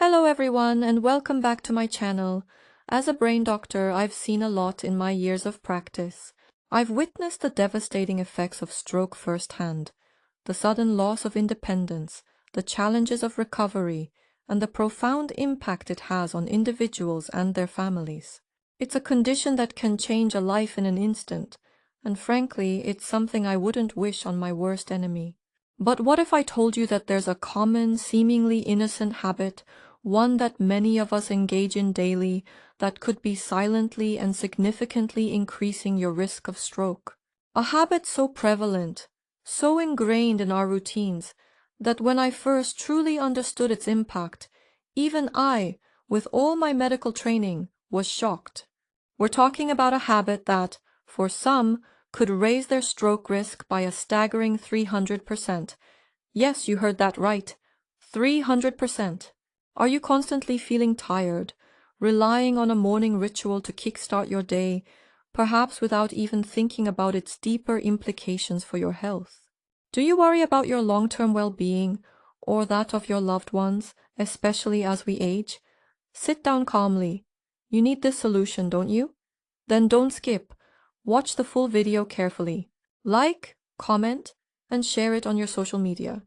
Hello everyone and welcome back to my channel. As a brain doctor, I've seen a lot in my years of practice. I've witnessed the devastating effects of stroke firsthand, the sudden loss of independence, the challenges of recovery, and the profound impact it has on individuals and their families. It's a condition that can change a life in an instant, and frankly, it's something I wouldn't wish on my worst enemy. But what if I told you that there's a common, seemingly innocent habit, one that many of us engage in daily, that could be silently and significantly increasing your risk of stroke? A habit so prevalent, so ingrained in our routines, that when I first truly understood its impact, even I, with all my medical training, was shocked. We're talking about a habit that, for some, could raise their stroke risk by a staggering 300%. Yes, you heard that right. 300%. Are you constantly feeling tired, relying on a morning ritual to kickstart your day, perhaps without even thinking about its deeper implications for your health? Do you worry about your long-term well-being or that of your loved ones, especially as we age? Sit down calmly. You need this solution, don't you? Then don't skip. Watch the full video carefully. Like, comment, and share it on your social media.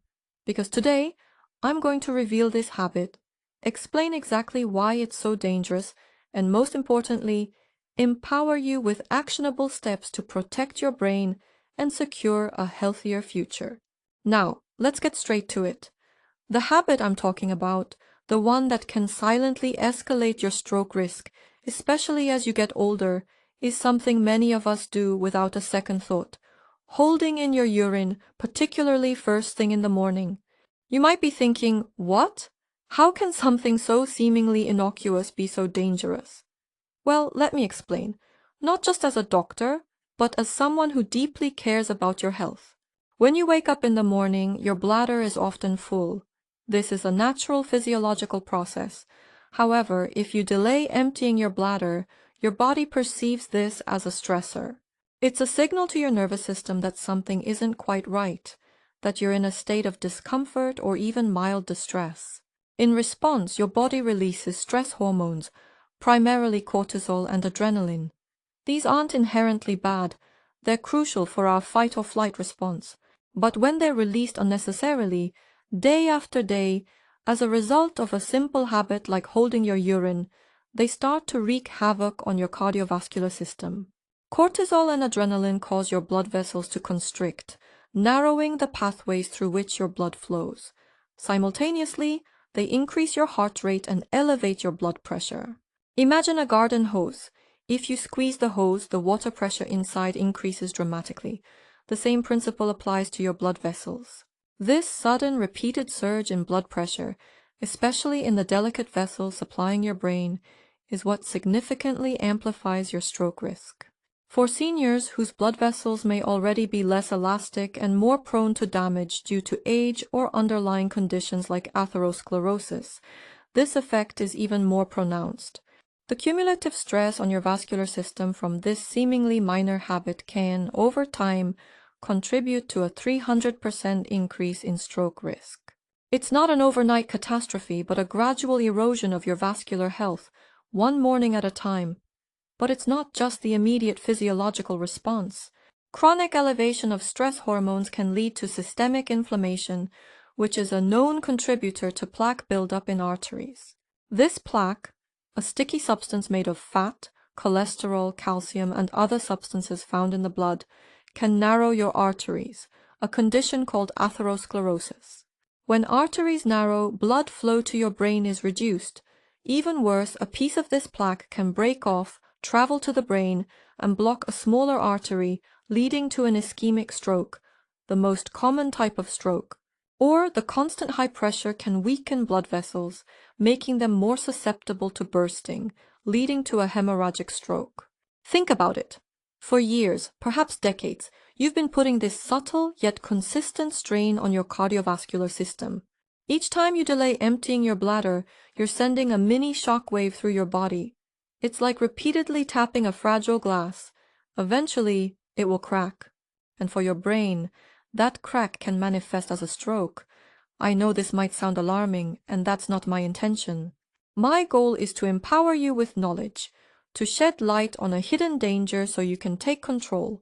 Because today, I'm going to reveal this habit, explain exactly why it's so dangerous, and most importantly, empower you with actionable steps to protect your brain and secure a healthier future. Now, let's get straight to it. The habit I'm talking about, the one that can silently escalate your stroke risk, especially as you get older, is something many of us do without a second thought. Holding in your urine, particularly first thing in the morning. You might be thinking, what? How can something so seemingly innocuous be so dangerous? Well, let me explain. Not just as a doctor, but as someone who deeply cares about your health. When you wake up in the morning, your bladder is often full. This is a natural physiological process. However, if you delay emptying your bladder, your body perceives this as a stressor. It's a signal to your nervous system that something isn't quite right, that you're in a state of discomfort or even mild distress. In response, your body releases stress hormones, primarily cortisol and adrenaline. These aren't inherently bad. They're crucial for our fight or flight response. But when they're released unnecessarily, day after day, as a result of a simple habit like holding your urine, they start to wreak havoc on your cardiovascular system. Cortisol and adrenaline cause your blood vessels to constrict, narrowing the pathways through which your blood flows. Simultaneously, they increase your heart rate and elevate your blood pressure. Imagine a garden hose. If you squeeze the hose, the water pressure inside increases dramatically. The same principle applies to your blood vessels. This sudden, repeated surge in blood pressure, especially in the delicate vessels supplying your brain, is what significantly amplifies your stroke risk. For seniors whose blood vessels may already be less elastic and more prone to damage due to age or underlying conditions like atherosclerosis, this effect is even more pronounced. The cumulative stress on your vascular system from this seemingly minor habit can, over time, contribute to a 300% increase in stroke risk. It's not an overnight catastrophe, but a gradual erosion of your vascular health, one morning at a time. But it's not just the immediate physiological response. Chronic elevation of stress hormones can lead to systemic inflammation, which is a known contributor to plaque buildup in arteries. This plaque, a sticky substance made of fat, cholesterol, calcium, and other substances found in the blood, can narrow your arteries, a condition called atherosclerosis. When arteries narrow, blood flow to your brain is reduced. Even worse, a piece of this plaque can break off, travel to the brain, and block a smaller artery, leading to an ischemic stroke, the most common type of stroke. Or the constant high pressure can weaken blood vessels, making them more susceptible to bursting, leading to a hemorrhagic stroke. Think about it. For years, perhaps decades, you've been putting this subtle yet consistent strain on your cardiovascular system. Each time you delay emptying your bladder, you're sending a mini shockwave through your body. It's like repeatedly tapping a fragile glass. Eventually, it will crack. And for your brain, that crack can manifest as a stroke, I know this might sound alarming, and that's not my intention. My goal is to empower you with knowledge, to shed light on a hidden danger so you can take control.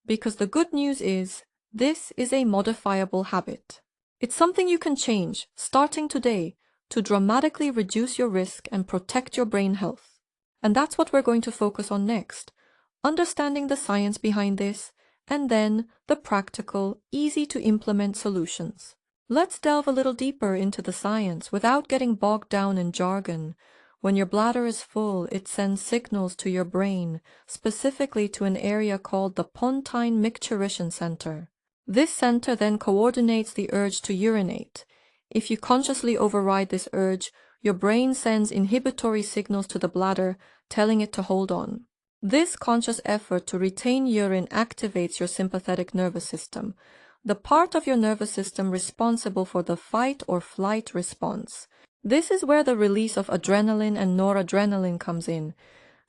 Because the good news is, this is a modifiable habit. It's something you can change, starting today, to dramatically reduce your risk and protect your brain health. And that's what we're going to focus on next, understanding the science behind this, and then the practical, easy-to-implement solutions. Let's delve a little deeper into the science without getting bogged down in jargon. When your bladder is full, it sends signals to your brain, specifically to an area called the pontine micturition center. This center then coordinates the urge to urinate. If you consciously override this urge, your brain sends inhibitory signals to the bladder, telling it to hold on. This conscious effort to retain urine activates your sympathetic nervous system, the part of your nervous system responsible for the fight or flight response. This is where the release of adrenaline and noradrenaline comes in.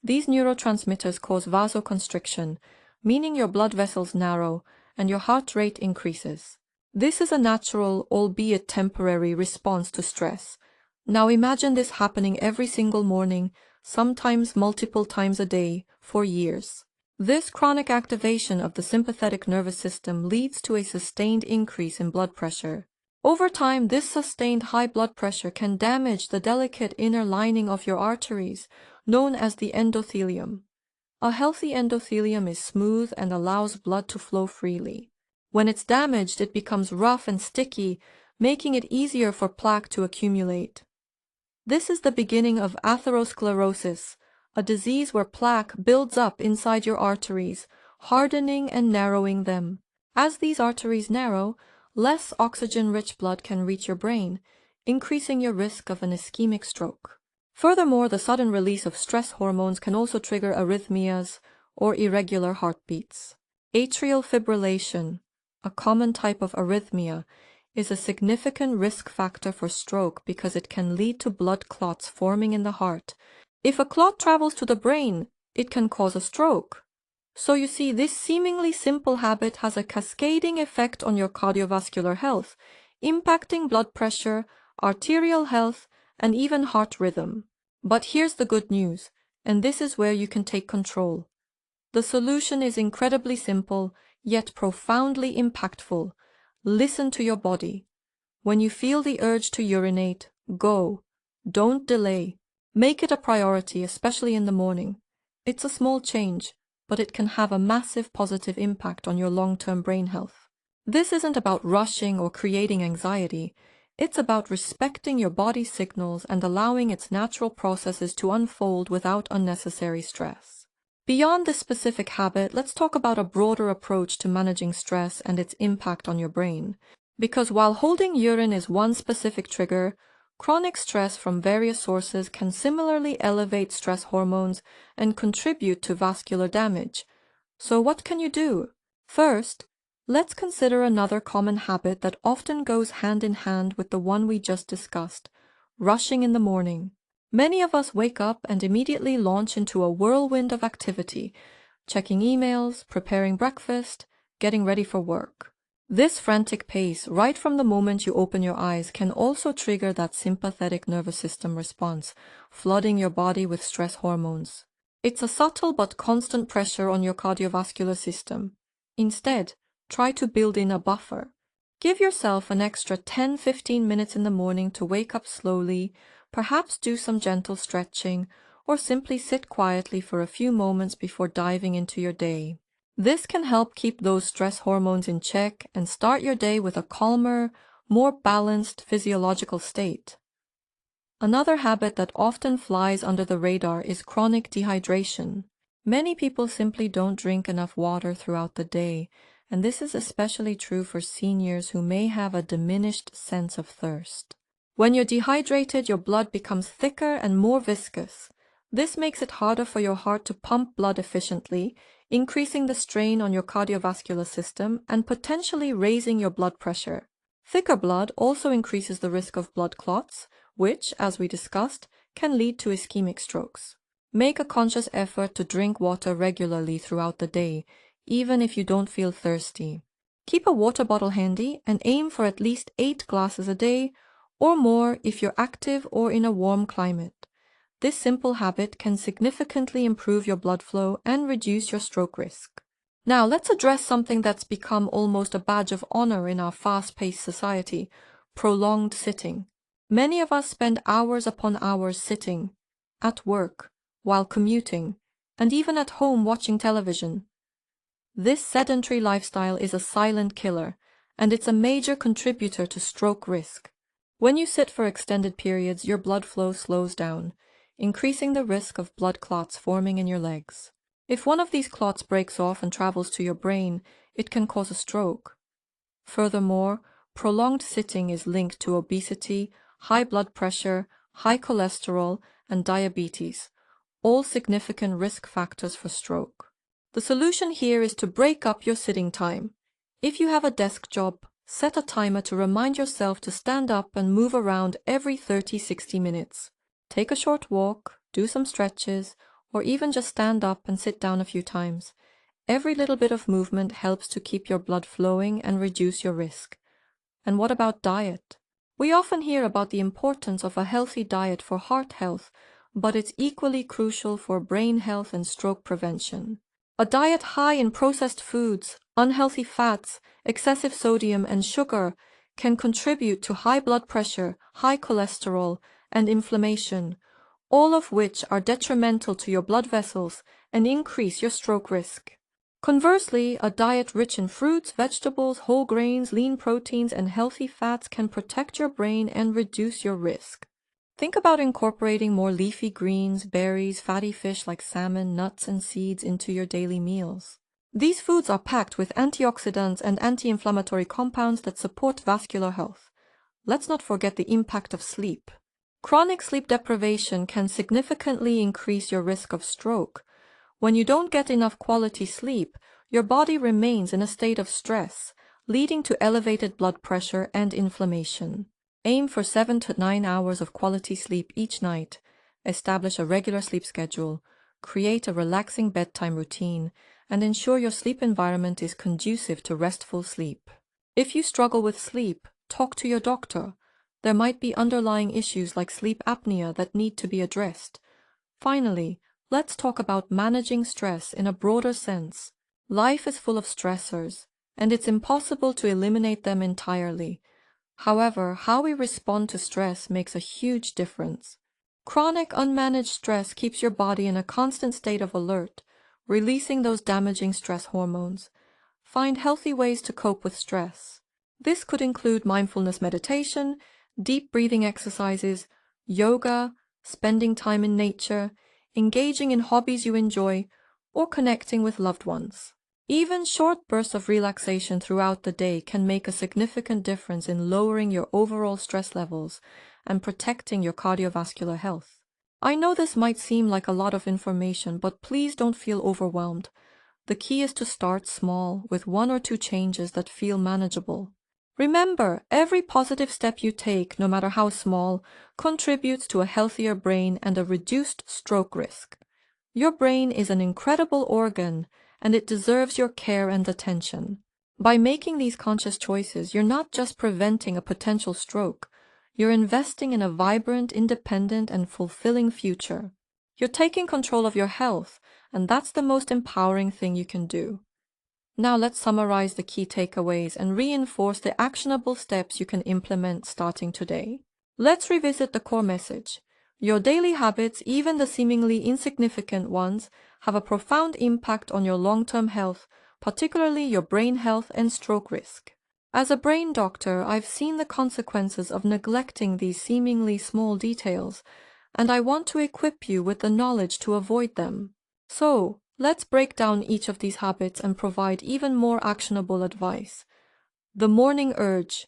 These neurotransmitters cause vasoconstriction, meaning your blood vessels narrow and your heart rate increases. This is a natural, albeit temporary, response to stress. Now imagine this happening every single morning, sometimes multiple times a day, for years. This chronic activation of the sympathetic nervous system leads to a sustained increase in blood pressure. Over time, this sustained high blood pressure can damage the delicate inner lining of your arteries, known as the endothelium. A healthy endothelium is smooth and allows blood to flow freely. When it's damaged, it becomes rough and sticky, making it easier for plaque to accumulate. This is the beginning of atherosclerosis, a disease where plaque builds up inside your arteries, hardening and narrowing them. As these arteries narrow, less oxygen-rich blood can reach your brain, increasing your risk of an ischemic stroke. Furthermore, the sudden release of stress hormones can also trigger arrhythmias or irregular heartbeats. Atrial fibrillation, a common type of arrhythmia, is a significant risk factor for stroke because it can lead to blood clots forming in the heart. If a clot travels to the brain, it can cause a stroke. So you see, this seemingly simple habit has a cascading effect on your cardiovascular health, impacting blood pressure, arterial health, and even heart rhythm. But here's the good news, and this is where you can take control. The solution is incredibly simple, yet profoundly impactful. Listen to your body. When you feel the urge to urinate, go. Don't delay. Make it a priority, especially in the morning. It's a small change, but it can have a massive positive impact on your long-term brain health. This isn't about rushing or creating anxiety. It's about respecting your body's signals and allowing its natural processes to unfold without unnecessary stress. Beyond this specific habit, let's talk about a broader approach to managing stress and its impact on your brain. Because while holding urine is one specific trigger, chronic stress from various sources can similarly elevate stress hormones and contribute to vascular damage. So what can you do? First, let's consider another common habit that often goes hand in hand with the one we just discussed, rushing in the morning. Many of us wake up and immediately launch into a whirlwind of activity, checking emails, preparing breakfast, getting ready for work. This frantic pace, right from the moment you open your eyes, can also trigger that sympathetic nervous system response, flooding your body with stress hormones. It's a subtle but constant pressure on your cardiovascular system. Instead, try to build in a buffer. Give yourself an extra 10-15 minutes in the morning to wake up slowly, perhaps do some gentle stretching, or simply sit quietly for a few moments before diving into your day. This can help keep those stress hormones in check and start your day with a calmer, more balanced physiological state. Another habit that often flies under the radar is chronic dehydration. Many people simply don't drink enough water throughout the day, and this is especially true for seniors who may have a diminished sense of thirst. When you're dehydrated, your blood becomes thicker and more viscous. This makes it harder for your heart to pump blood efficiently, increasing the strain on your cardiovascular system and potentially raising your blood pressure. Thicker blood also increases the risk of blood clots, which, as we discussed, can lead to ischemic strokes. Make a conscious effort to drink water regularly throughout the day, even if you don't feel thirsty. Keep a water bottle handy and aim for at least 8 glasses a day or more if you're active or in a warm climate. This simple habit can significantly improve your blood flow and reduce your stroke risk. Now, let's address something that's become almost a badge of honor in our fast-paced society: prolonged sitting. Many of us spend hours upon hours sitting, at work, while commuting, and even at home watching television. This sedentary lifestyle is a silent killer, and it's a major contributor to stroke risk. When you sit for extended periods, your blood flow slows down, increasing the risk of blood clots forming in your legs. If one of these clots breaks off and travels to your brain, it can cause a stroke. Furthermore, prolonged sitting is linked to obesity, high blood pressure, high cholesterol, and diabetes, all significant risk factors for stroke. The solution here is to break up your sitting time. If you have a desk job, set a timer to remind yourself to stand up and move around every 30-60 minutes. Take a short walk, do some stretches, or even just stand up and sit down a few times. Every little bit of movement helps to keep your blood flowing and reduce your risk. And what about diet? We often hear about the importance of a healthy diet for heart health, but it's equally crucial for brain health and stroke prevention. A diet high in processed foods, unhealthy fats, excessive sodium, and sugar can contribute to high blood pressure, high cholesterol, and inflammation, all of which are detrimental to your blood vessels and increase your stroke risk. Conversely, a diet rich in fruits, vegetables, whole grains, lean proteins, and healthy fats can protect your brain and reduce your risk. Think about incorporating more leafy greens, berries, fatty fish like salmon, nuts, and seeds into your daily meals. These foods are packed with antioxidants and anti-inflammatory compounds that support vascular health. Let's not forget the impact of sleep. Chronic sleep deprivation can significantly increase your risk of stroke. When you don't get enough quality sleep, your body remains in a state of stress, leading to elevated blood pressure and inflammation. Aim for 7 to 9 hours of quality sleep each night. Establish a regular sleep schedule. Create a relaxing bedtime routine, and ensure your sleep environment is conducive to restful sleep. If you struggle with sleep, talk to your doctor. There might be underlying issues like sleep apnea that need to be addressed. Finally, let's talk about managing stress in a broader sense. Life is full of stressors, and it's impossible to eliminate them entirely. However, how we respond to stress makes a huge difference. Chronic unmanaged stress keeps your body in a constant state of alert, releasing those damaging stress hormones. Find healthy ways to cope with stress. This could include mindfulness meditation, deep breathing exercises, yoga, spending time in nature, engaging in hobbies you enjoy, or connecting with loved ones. Even short bursts of relaxation throughout the day can make a significant difference in lowering your overall stress levels and protecting your cardiovascular health. I know this might seem like a lot of information, but please don't feel overwhelmed. The key is to start small with 1 or 2 changes that feel manageable. Remember, every positive step you take, no matter how small, contributes to a healthier brain and a reduced stroke risk. Your brain is an incredible organ, and it deserves your care and attention. By making these conscious choices, you're not just preventing a potential stroke, you're investing in a vibrant, independent, and fulfilling future. You're taking control of your health, and that's the most empowering thing you can do. Now let's summarize the key takeaways and reinforce the actionable steps you can implement starting today. Let's revisit the core message. Your daily habits, even the seemingly insignificant ones, have a profound impact on your long-term health, particularly your brain health and stroke risk. As a brain doctor, I've seen the consequences of neglecting these seemingly small details, and I want to equip you with the knowledge to avoid them. So, let's break down each of these habits and provide even more actionable advice. The morning urge.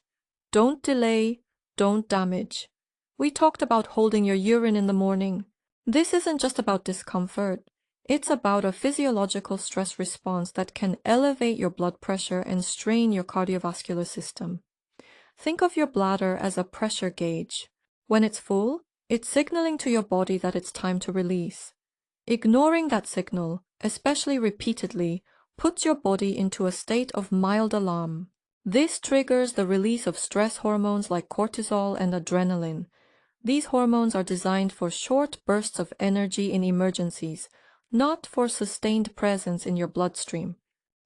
Don't delay, don't damage. We talked about holding your urine in the morning. This isn't just about discomfort. It's about a physiological stress response that can elevate your blood pressure and strain your cardiovascular system. Think of your bladder as a pressure gauge. When it's full, it's signaling to your body that it's time to release. Ignoring that signal, especially repeatedly, puts your body into a state of mild alarm. This triggers the release of stress hormones like cortisol and adrenaline. These hormones are designed for short bursts of energy in emergencies, not for sustained presence in your bloodstream.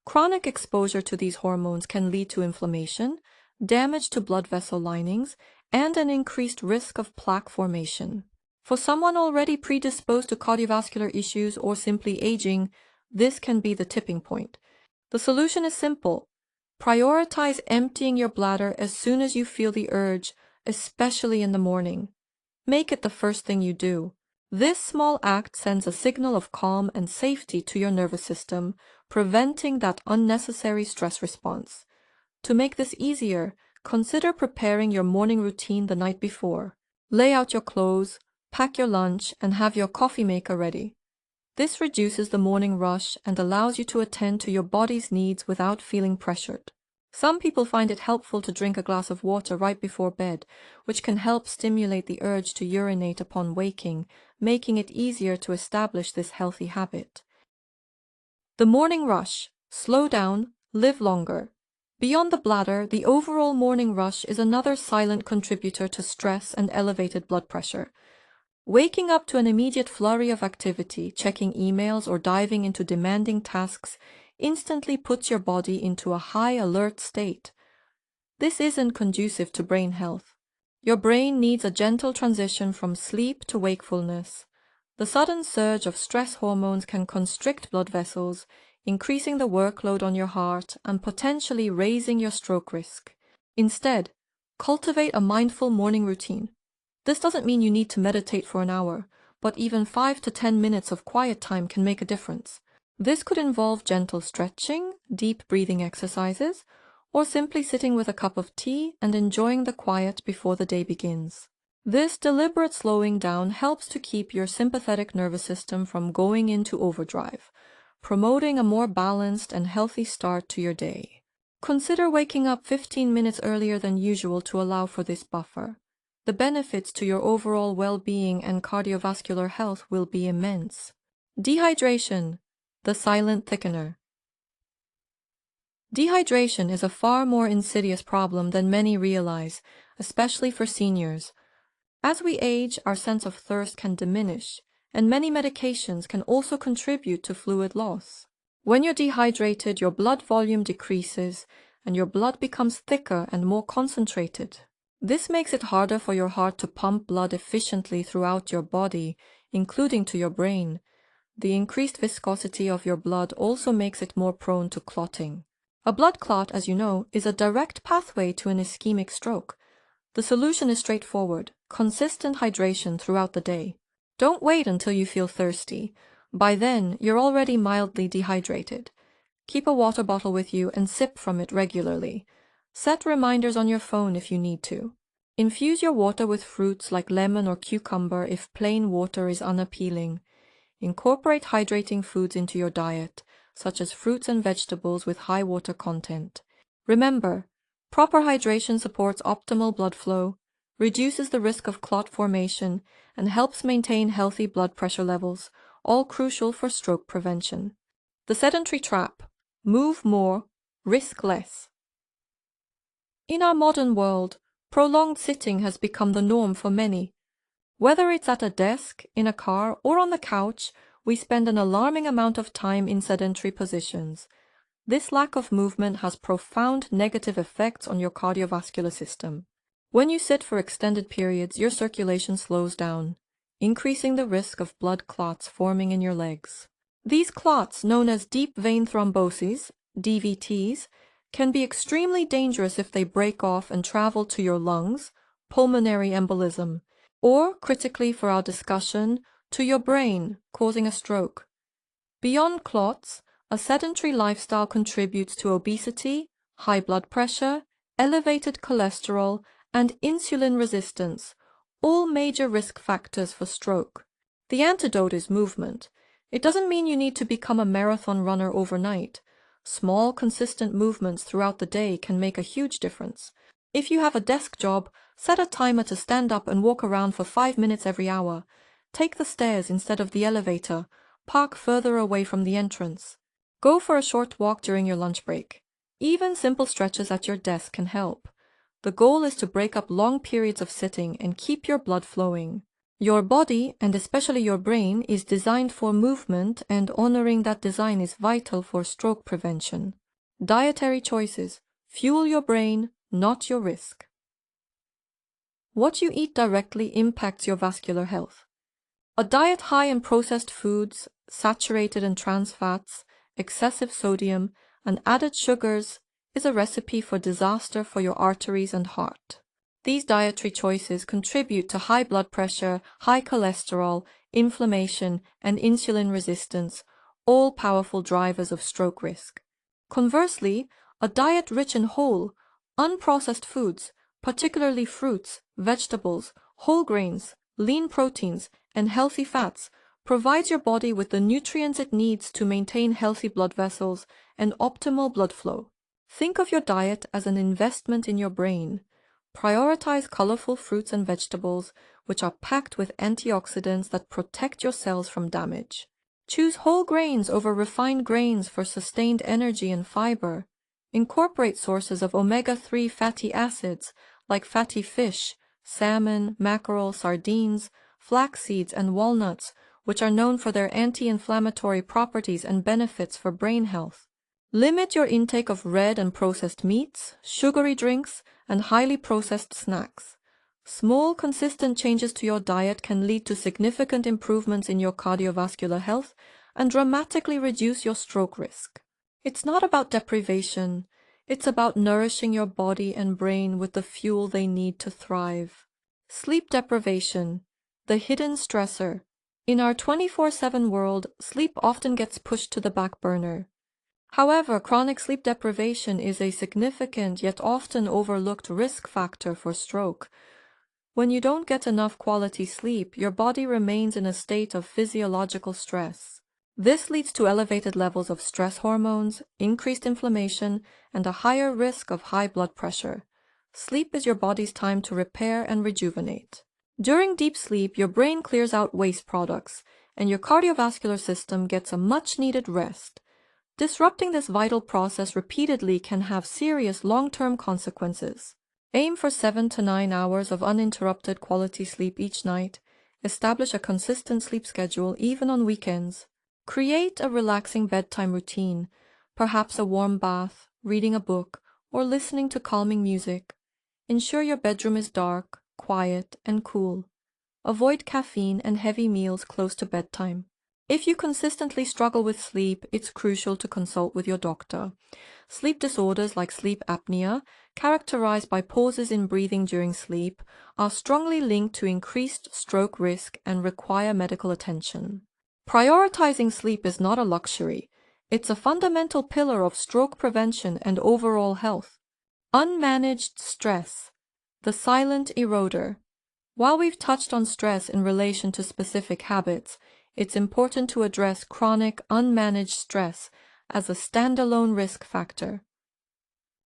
Chronic exposure to these hormones can lead to inflammation, damage to blood vessel linings, and an increased risk of plaque formation. For someone already predisposed to cardiovascular issues or simply aging, this can be the tipping point. The solution is simple. Prioritize emptying your bladder as soon as you feel the urge, especially in the morning. Make it the first thing you do. This small act sends a signal of calm and safety to your nervous system, preventing that unnecessary stress response. To make this easier, consider preparing your morning routine the night before. Lay out your clothes, pack your lunch, and have your coffee maker ready. This reduces the morning rush and allows you to attend to your body's needs without feeling pressured. Some people find it helpful to drink a glass of water right before bed, which can help stimulate the urge to urinate upon waking, making it easier to establish this healthy habit. The morning rush. Slow down, live longer. Beyond the bladder, the overall morning rush is another silent contributor to stress and elevated blood pressure. Waking up to an immediate flurry of activity, checking emails or diving into demanding tasks instantly puts your body into a high alert state. This isn't conducive to brain health. Your brain needs a gentle transition from sleep to wakefulness. The sudden surge of stress hormones can constrict blood vessels, increasing the workload on your heart and potentially raising your stroke risk. Instead, cultivate a mindful morning routine. This doesn't mean you need to meditate for an hour, but even 5 to 10 minutes of quiet time can make a difference. This could involve gentle stretching, deep breathing exercises, or simply sitting with a cup of tea and enjoying the quiet before the day begins. This deliberate slowing down helps to keep your sympathetic nervous system from going into overdrive, promoting a more balanced and healthy start to your day. Consider waking up 15 minutes earlier than usual to allow for this buffer. The benefits to your overall well-being and cardiovascular health will be immense. Dehydration, the silent thickener. Dehydration is a far more insidious problem than many realize, especially for seniors. As we age, our sense of thirst can diminish, and many medications can also contribute to fluid loss. When you're dehydrated, your blood volume decreases, and your blood becomes thicker and more concentrated. This makes it harder for your heart to pump blood efficiently throughout your body, including to your brain. The increased viscosity of your blood also makes it more prone to clotting. A blood clot, as you know, is a direct pathway to an ischemic stroke. The solution is straightforward: consistent hydration throughout the day. Don't wait until you feel thirsty. By then, you're already mildly dehydrated. Keep a water bottle with you and sip from it regularly. Set reminders on your phone if you need to. Infuse your water with fruits like lemon or cucumber if plain water is unappealing. Incorporate hydrating foods into your diet, such as fruits and vegetables with high water content. Remember, proper hydration supports optimal blood flow, reduces the risk of clot formation, and helps maintain healthy blood pressure levels, all crucial for stroke prevention. The sedentary trap: move more, risk less. In our modern world, prolonged sitting has become the norm for many. Whether it's at a desk, in a car, or on the couch, we spend an alarming amount of time in sedentary positions. This lack of movement has profound negative effects on your cardiovascular system. When you sit for extended periods, your circulation slows down, increasing the risk of blood clots forming in your legs. These clots, known as deep vein thromboses, DVTs, can be extremely dangerous if they break off and travel to your lungs, pulmonary embolism, or, critically for our discussion, to your brain, causing a stroke. Beyond clots, a sedentary lifestyle contributes to obesity, high blood pressure, elevated cholesterol, and insulin resistance, all major risk factors for stroke. The antidote is movement. It doesn't mean you need to become a marathon runner overnight. Small, consistent movements throughout the day can make a huge difference. If you have a desk job, set a timer to stand up and walk around for 5 minutes every hour. Take the stairs instead of the elevator. Park further away from the entrance. Go for a short walk during your lunch break. Even simple stretches at your desk can help. The goal is to break up long periods of sitting and keep your blood flowing. Your body, and especially your brain, is designed for movement, and honoring that design is vital for stroke prevention. Dietary choices. Fuel your brain, not your risk. What you eat directly impacts your vascular health. A diet high in processed foods, saturated in trans fats, excessive sodium, and added sugars is a recipe for disaster for your arteries and heart. These dietary choices contribute to high blood pressure, high cholesterol, inflammation, and insulin resistance, all powerful drivers of stroke risk. Conversely, a diet rich in whole, unprocessed foods, particularly fruits, vegetables, whole grains, lean proteins, and healthy fats, provides your body with the nutrients it needs to maintain healthy blood vessels and optimal blood flow. Think of your diet as an investment in your brain. Prioritize colorful fruits and vegetables, which are packed with antioxidants that protect your cells from damage. Choose whole grains over refined grains for sustained energy and fiber. Incorporate sources of omega-3 fatty acids like fatty fish, salmon, mackerel, sardines, flax seeds, and walnuts, which are known for their anti-inflammatory properties and benefits for brain health. Limit your intake of red and processed meats, sugary drinks, and highly processed snacks. Small, consistent changes to your diet can lead to significant improvements in your cardiovascular health and dramatically reduce your stroke risk. It's not about deprivation. It's about nourishing your body and brain with the fuel they need to thrive. Sleep deprivation, the hidden stressor. In our 24/7 world, sleep often gets pushed to the back burner. However, chronic sleep deprivation is a significant yet often overlooked risk factor for stroke. When you don't get enough quality sleep, your body remains in a state of physiological stress. This leads to elevated levels of stress hormones, increased inflammation, and a higher risk of high blood pressure. Sleep is your body's time to repair and rejuvenate. During deep sleep, your brain clears out waste products, and your cardiovascular system gets a much-needed rest. Disrupting this vital process repeatedly can have serious long-term consequences. Aim for 7 to 9 hours of uninterrupted quality sleep each night. Establish a consistent sleep schedule even on weekends. Create a relaxing bedtime routine, perhaps a warm bath, reading a book, or listening to calming music. Ensure your bedroom is dark, quiet, and cool. Avoid caffeine and heavy meals close to bedtime. If you consistently struggle with sleep, it's crucial to consult with your doctor. Sleep disorders like sleep apnea, characterized by pauses in breathing during sleep, are strongly linked to increased stroke risk and require medical attention. Prioritizing sleep is not a luxury. It's a fundamental pillar of stroke prevention and overall health. Unmanaged stress, the silent eroder. While we've touched on stress in relation to specific habits, it's important to address chronic, unmanaged stress as a standalone risk factor.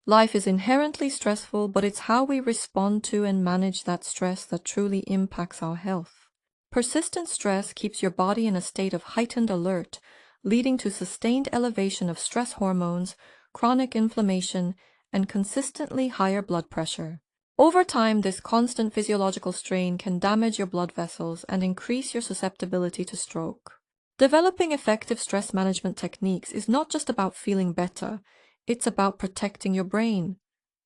Life is inherently stressful, but it's how we respond to and manage that stress that truly impacts our health. Persistent stress keeps your body in a state of heightened alert, leading to sustained elevation of stress hormones, chronic inflammation, and consistently higher blood pressure. Over time, this constant physiological strain can damage your blood vessels and increase your susceptibility to stroke. Developing effective stress management techniques is not just about feeling better, it's about protecting your brain.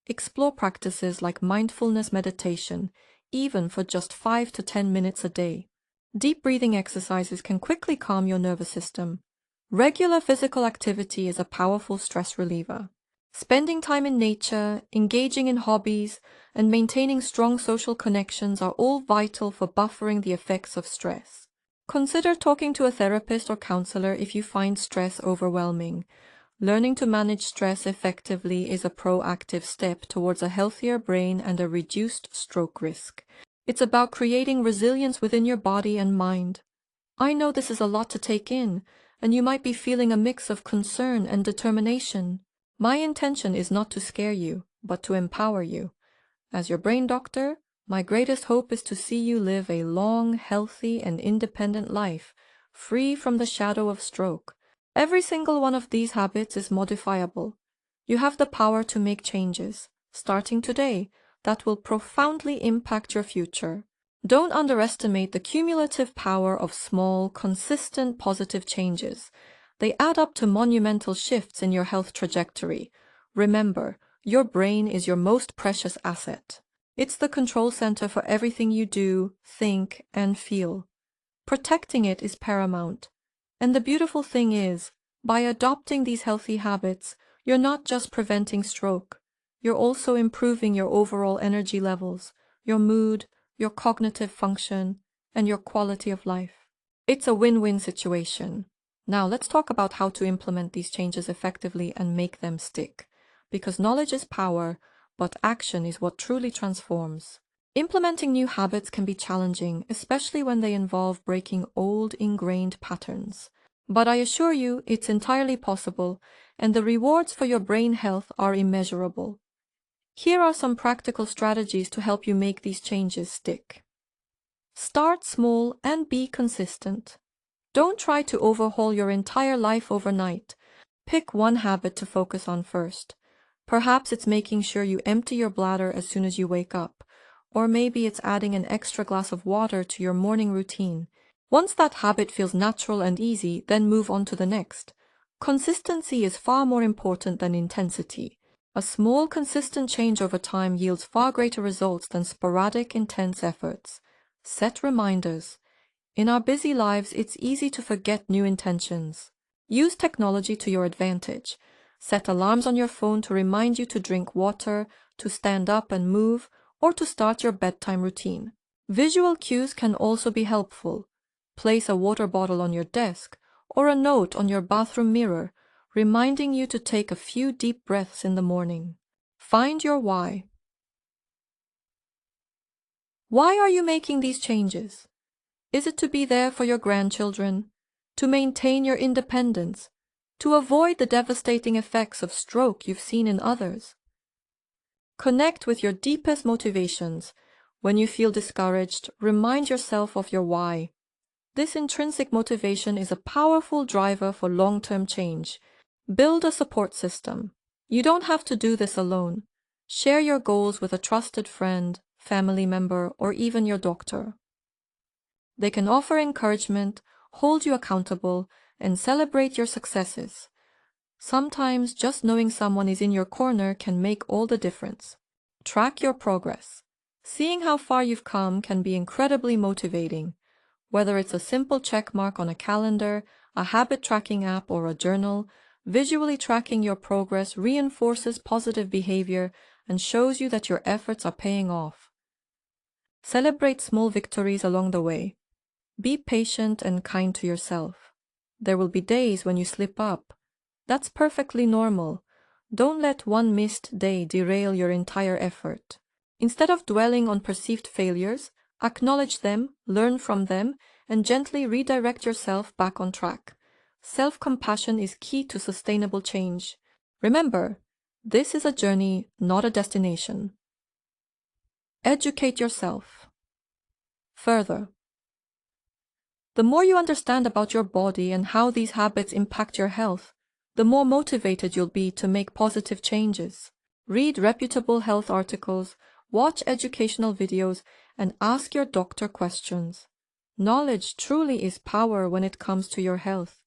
Explore practices like mindfulness meditation, even for just 5 to 10 minutes a day. Deep breathing exercises can quickly calm your nervous system. Regular physical activity is a powerful stress reliever. Spending time in nature, engaging in hobbies, and maintaining strong social connections are all vital for buffering the effects of stress. Consider talking to a therapist or counselor if you find stress overwhelming. Learning to manage stress effectively is a proactive step towards a healthier brain and a reduced stroke risk. It's about creating resilience within your body and mind. I know this is a lot to take in, and you might be feeling a mix of concern and determination. My intention is not to scare you, but to empower you. As your brain doctor, my greatest hope is to see you live a long, healthy, and independent life, free from the shadow of stroke. Every single one of these habits is modifiable. You have the power to make changes, starting today, that will profoundly impact your future. Don't underestimate the cumulative power of small, consistent, positive changes. They add up to monumental shifts in your health trajectory. Remember, your brain is your most precious asset. It's the control center for everything you do, think, and feel. Protecting it is paramount. And the beautiful thing is, by adopting these healthy habits, you're not just preventing stroke. You're also improving your overall energy levels, your mood, your cognitive function, and your quality of life. It's a win-win situation. Now let's talk about how to implement these changes effectively and make them stick. Because knowledge is power, but action is what truly transforms. Implementing new habits can be challenging, especially when they involve breaking old, ingrained patterns. But I assure you, it's entirely possible, and the rewards for your brain health are immeasurable. Here are some practical strategies to help you make these changes stick. Start small and be consistent. Don't try to overhaul your entire life overnight. Pick one habit to focus on first. Perhaps it's making sure you empty your bladder as soon as you wake up, or maybe it's adding an extra glass of water to your morning routine. Once that habit feels natural and easy, then move on to the next. Consistency is far more important than intensity. A small, consistent change over time yields far greater results than sporadic, intense efforts. Set reminders. In our busy lives, it's easy to forget new intentions. Use technology to your advantage. Set alarms on your phone to remind you to drink water, to stand up and move, or to start your bedtime routine. Visual cues can also be helpful. Place a water bottle on your desk or a note on your bathroom mirror, reminding you to take a few deep breaths in the morning. Find your why. Why are you making these changes? Is it to be there for your grandchildren? To maintain your independence? To avoid the devastating effects of stroke you've seen in others? Connect with your deepest motivations. When you feel discouraged, remind yourself of your why. This intrinsic motivation is a powerful driver for long-term change. Build a support system. You don't have to do this alone. Share your goals with a trusted friend, family member, or even your doctor. They can offer encouragement, hold you accountable, and celebrate your successes. Sometimes just knowing someone is in your corner can make all the difference. Track your progress. Seeing how far you've come can be incredibly motivating. Whether it's a simple check mark on a calendar, a habit tracking app, or a journal, visually tracking your progress reinforces positive behavior and shows you that your efforts are paying off. Celebrate small victories along the way. Be patient and kind to yourself. There will be days when you slip up. That's perfectly normal. Don't let one missed day derail your entire effort. Instead of dwelling on perceived failures, acknowledge them, learn from them, and gently redirect yourself back on track. Self-compassion is key to sustainable change. Remember, this is a journey, not a destination. Educate yourself. Further, the more you understand about your body and how these habits impact your health, the more motivated you'll be to make positive changes. Read reputable health articles, watch educational videos, and ask your doctor questions. Knowledge truly is power when it comes to your health.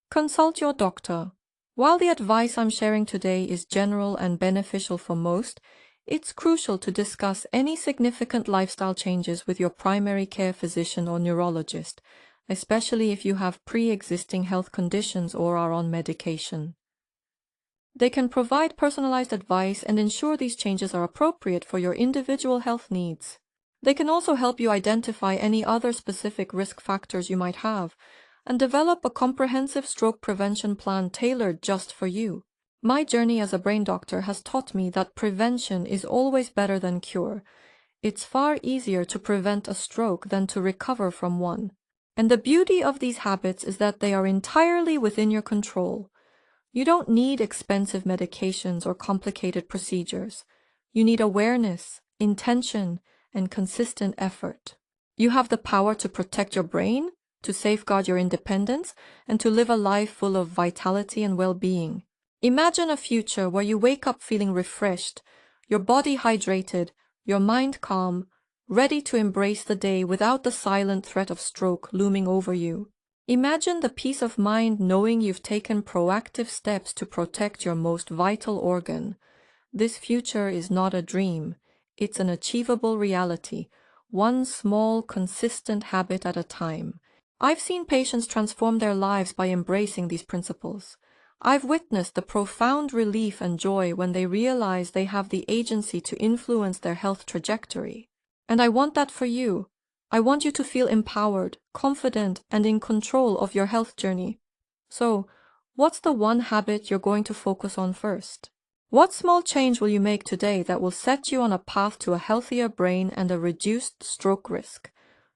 Consult your doctor. While the advice I'm sharing today is general and beneficial for most, it's crucial to discuss any significant lifestyle changes with your primary care physician or neurologist, especially if you have pre-existing health conditions or are on medication. They can provide personalized advice and ensure these changes are appropriate for your individual health needs. They can also help you identify any other specific risk factors you might have and develop a comprehensive stroke prevention plan tailored just for you. My journey as a brain doctor has taught me that prevention is always better than cure. It's far easier to prevent a stroke than to recover from one. And the beauty of these habits is that they are entirely within your control. You don't need expensive medications or complicated procedures. You need awareness, intention, and consistent effort. You have the power to protect your brain, to safeguard your independence, and to live a life full of vitality and well-being. Imagine a future where you wake up feeling refreshed, your body hydrated, your mind calm, ready to embrace the day without the silent threat of stroke looming over you. Imagine the peace of mind knowing you've taken proactive steps to protect your most vital organ. This future is not a dream. It's an achievable reality, one small, consistent habit at a time. I've seen patients transform their lives by embracing these principles. I've witnessed the profound relief and joy when they realize they have the agency to influence their health trajectory. And I want that for you. I want you to feel empowered, confident, and in control of your health journey. So, what's the one habit you're going to focus on first? What small change will you make today that will set you on a path to a healthier brain and a reduced stroke risk?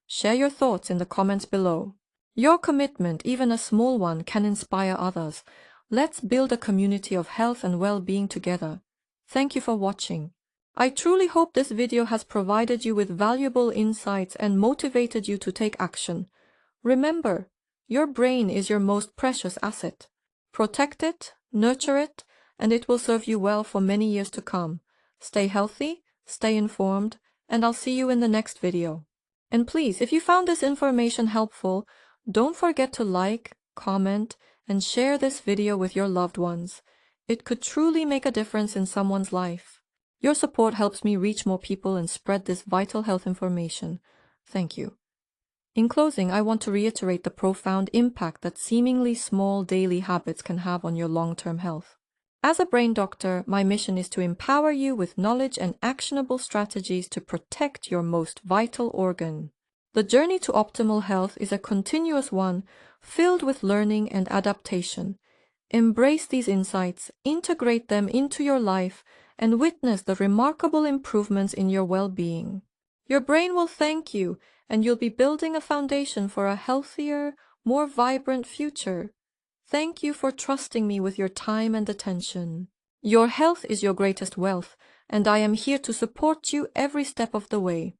Share your thoughts in the comments below. Your commitment, even a small one, can inspire others. Let's build a community of health and well-being together. Thank you for watching. I truly hope this video has provided you with valuable insights and motivated you to take action. Remember, your brain is your most precious asset. Protect it, nurture it, and it will serve you well for many years to come. Stay healthy, stay informed, and I'll see you in the next video. And please, if you found this information helpful, don't forget to like, comment, and share this video with your loved ones. It could truly make a difference in someone's life. Your support helps me reach more people and spread this vital health information. Thank you. In closing, I want to reiterate the profound impact that seemingly small daily habits can have on your long-term health. As a brain doctor, my mission is to empower you with knowledge and actionable strategies to protect your most vital organ. The journey to optimal health is a continuous one, filled with learning and adaptation. Embrace these insights, integrate them into your life, and witness the remarkable improvements in your well-being. Your brain will thank you, and you'll be building a foundation for a healthier, more vibrant future. Thank you for trusting me with your time and attention. Your health is your greatest wealth, and I am here to support you every step of the way.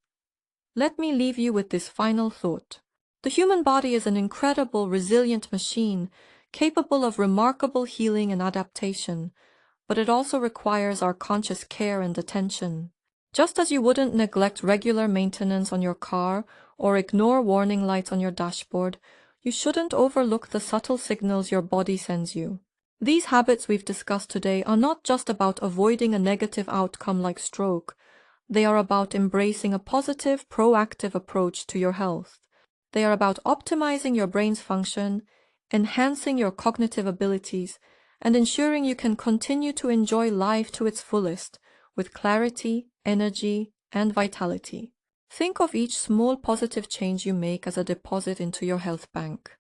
Let me leave you with this final thought. The human body is an incredible, resilient machine, capable of remarkable healing and adaptation, but it also requires our conscious care and attention. Just as you wouldn't neglect regular maintenance on your car or ignore warning lights on your dashboard, you shouldn't overlook the subtle signals your body sends you. These habits we've discussed today are not just about avoiding a negative outcome like stroke. They are about embracing a positive, proactive approach to your health. They are about optimizing your brain's function, enhancing your cognitive abilities, and ensuring you can continue to enjoy life to its fullest, with clarity, energy, and vitality. Think of each small positive change you make as a deposit into your health bank.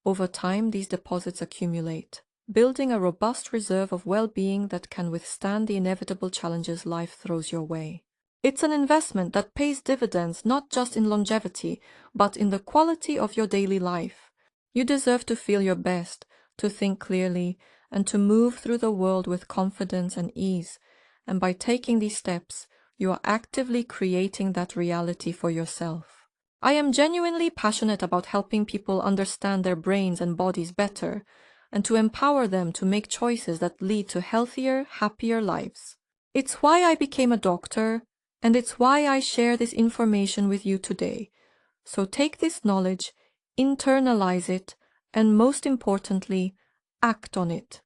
Over time, these deposits accumulate, building a robust reserve of well-being that can withstand the inevitable challenges life throws your way. It's an investment that pays dividends not just in longevity, but in the quality of your daily life. You deserve to feel your best, to think clearly, and to move through the world with confidence and ease. And by taking these steps, you are actively creating that reality for yourself. I am genuinely passionate about helping people understand their brains and bodies better, and to empower them to make choices that lead to healthier, happier lives. It's why I became a doctor, and it's why I share this information with you today. So take this knowledge, internalize it, and most importantly, act on it.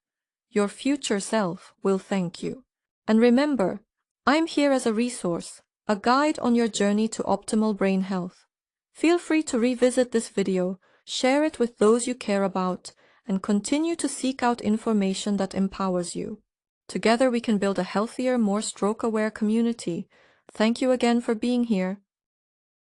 Your future self will thank you. And remember, I'm here as a resource, a guide on your journey to optimal brain health. Feel free to revisit this video, share it with those you care about, and continue to seek out information that empowers you. Together we can build a healthier, more stroke-aware community. Thank you again for being here.